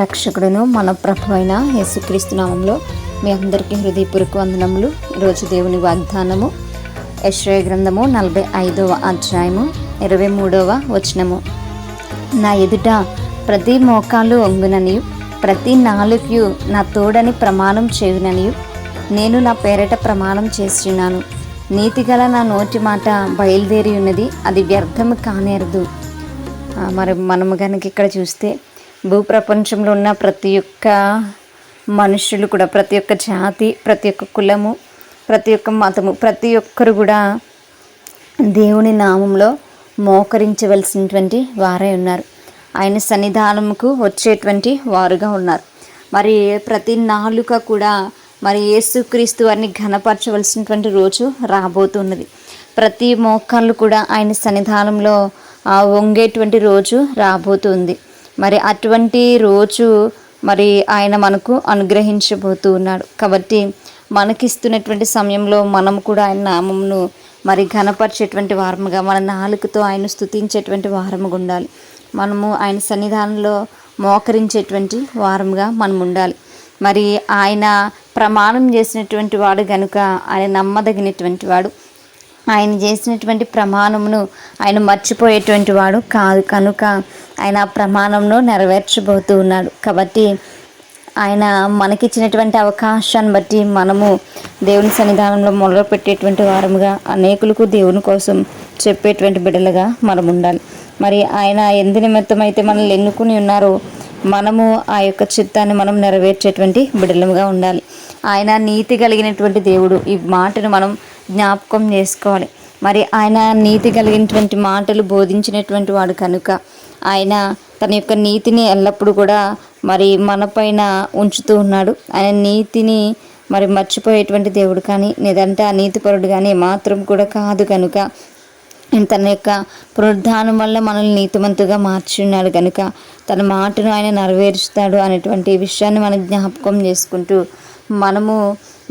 రక్షకుడును మన ప్రభువైన యేసుక్రీస్తు నామములో మీ అందరికీ హృదయపూర్వక వందనములు. ఈరోజు దేవుని వాగ్దానము యెషయా గ్రంథము 45వ అధ్యాయము 23వ వచనము. నా ఎదుట ప్రతి మోకాలు వంగుననియు ప్రతి నాలుకయు నా తోడని ప్రమాణం చేయుననియు నేను నా పేరట ప్రమాణం చేస్తున్నాను. నీతిగల నా నోటి మాట బయలుదేరి ఉన్నది, అది వ్యర్థము కానేరదు. మరి మనము కనుక ఇక్కడ చూస్తే భూప్రపంచంలో ఉన్న ప్రతి ఒక్క మనుషులు కూడా, ప్రతి ఒక్క జాతి, ప్రతి ఒక్క కులము, ప్రతి ఒక్క మతము, ప్రతి ఒక్కరు కూడా దేవుని నామంలో మోకరించవలసినటువంటి వారే ఉన్నారు. ఆయన సన్నిధానముకు వచ్చేటువంటి వారుగా ఉన్నారు. మరి ప్రతి నాలుక కూడా మరి యేసుక్రీస్తు వారిని ఘనపరచవలసినటువంటి రోజు రాబోతున్నది. ప్రతి మోకాళ్ళు కూడా ఆయన సన్నిధానంలో వంగేటువంటి రోజు రాబోతుంది. మరి అటువంటి రోజు మరి ఆయన మనకు అనుగ్రహించబోతూ ఉన్నాడు. కాబట్టి మనకిస్తున్నటువంటి సమయంలో మనం కూడా ఆయన నామమును మరి ఘనపరిచేటువంటి వారముగా, మన నాలుకతో ఆయన స్తుతించేటువంటి వారముగా ఉండాలి. మనము ఆయన సన్నిధానంలో మోకరించేటువంటి వారముగా మనం ఉండాలి. మరి ఆయన ప్రమాణం చేసినటువంటి వాడు కనుక ఆయన నమ్మదగినటువంటి వాడు. ఆయన చేసినటువంటి ప్రమాణమును ఆయన మర్చిపోయేటువంటి వాడు కాదు. కనుక ఆయన ఆ ప్రమాణంను నెరవేర్చబోతూ ఉన్నాడు. కాబట్టి ఆయన మనకిచ్చినటువంటి అవకాశాన్ని బట్టి మనము దేవుని సన్నిధానంలో మొదలుపెట్టేటువంటి వారముగా, అనేకులకు దేవుని కోసం చెప్పేటువంటి బిడ్డలుగా మనం ఉండాలి. మరి ఆయన ఎందు నిమిత్తం అయితే మనల్ని ఎన్నుకుని ఉన్నారో మనము ఆ యొక్క చిత్తాన్ని మనం నెరవేర్చేటువంటి బిడ్డలుగా ఉండాలి. ఆయన నీతి కలిగినటువంటి దేవుడు. ఈ మాటను మనం జ్ఞాపకం చేసుకోవాలి. మరి ఆయన నీతి కలిగినటువంటి మాటలు బోధించినటువంటి వాడు కనుక ఆయన తన యొక్క నీతిని ఎల్లప్పుడూ కూడా మరి మన పైన ఉంచుతూ ఉన్నాడు. ఆయన నీతిని మరి మర్చిపోయేటువంటి దేవుడు కానీ, లేదంటే ఆ నీతిపరుడు కానీ మాత్రం కూడా కాదు. కనుక తన యొక్క పునరుద్ధానం వల్ల మనల్ని నీతిమంతుగా మార్చున్నాడు. కనుక తన మాటను ఆయన నెరవేరుస్తాడు అనేటువంటి విషయాన్ని మనం జ్ఞాపకం చేసుకుంటూ మనము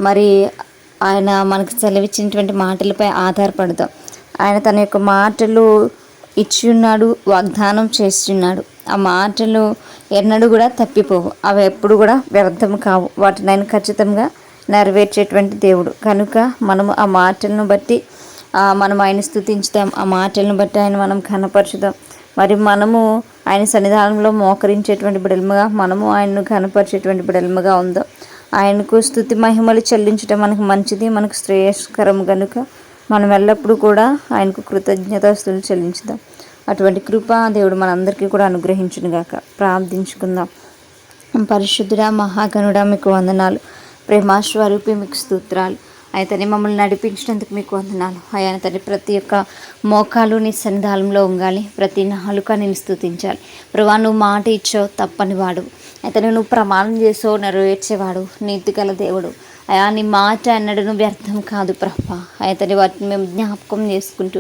మరి ఆయన మనకు సెలవిచ్చినటువంటి మాటలపై ఆధారపడతాం. ఆయన తన యొక్క మాటలు ఇచ్చి ఉన్నాడు, వాగ్దానం చేస్తున్నాడు. ఆ మాటలు ఎన్నడూ కూడా తప్పిపోవు, అవి ఎప్పుడు కూడా వ్యర్థం కావు. వాటిని ఆయన ఖచ్చితంగా నెరవేర్చేటువంటి దేవుడు. కనుక మనము ఆ మాటలను బట్టి మనం ఆయన స్తుతించుతాం. ఆ మాటలను బట్టి ఆయన మనం ఘనపరచుదాం. మరి మనము ఆయన సన్నిధానంలో మోకరించేటువంటి బిడలముగా, మనము ఆయనను ఘనపరిచేటువంటి బిడలముగా ఉందాం. ఆయనకు స్తుతి మహిమలు చెల్లించడం మనకు మంచిది, మనకు శ్రేయస్కరం. కనుక మనం ఎల్లప్పుడూ కూడా ఆయనకు కృతజ్ఞతాస్తులు చెల్లించుదాం. అటువంటి కృప దేవుడు మనందరికీ కూడా అనుగ్రహించునుగాక. ప్రార్థించుకుందాం. పరిశుద్ధుడా, మహాగణుడా, మీకు వందనాలు. ప్రేమాస్వరూపి, మీకు స్తోత్రాలు. అయితేనే మమ్మల్ని నడిపించినందుకు మీకు వందనాలు. ఆయన తన ప్రతి ఒక్క మోకాలు నీ సన్నిధానంలో ఉంగాలి, ప్రతి నాలుక నేను స్తుతించాలి. ప్రభా, నువ్వు మాట ఇచ్చావు, తప్పని వాడు. అయితే నువ్వు ప్రమాణం చేసావు, నెరవేర్చేవాడు, నీతి గల దేవుడు. అయా, నీ మాట అన్నడను వ్యర్థం కాదు ప్రభా. అయితే వాటిని మేము జ్ఞాపకం చేసుకుంటూ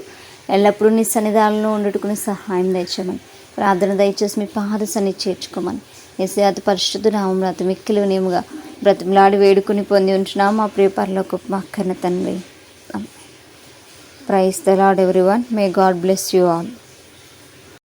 ఎల్లప్పుడూ నీ సన్నిధానంలో ఉండుటకుని సహాయం దయచేయమని ప్రార్థన దయచేసి మీ పాద సన్నిధి చేర్చుకోమని యేసయ్య అతి పరిశుద్ధ నామములో అతి మిక్కిలి వినయముగా బ్రతిమలాడి వేడుకుని పొంది ఉంటున్నాము మా ప్రియ పరలోకపు మా కన్న తండ్రి. Praise the Lord everyone. May God bless you all.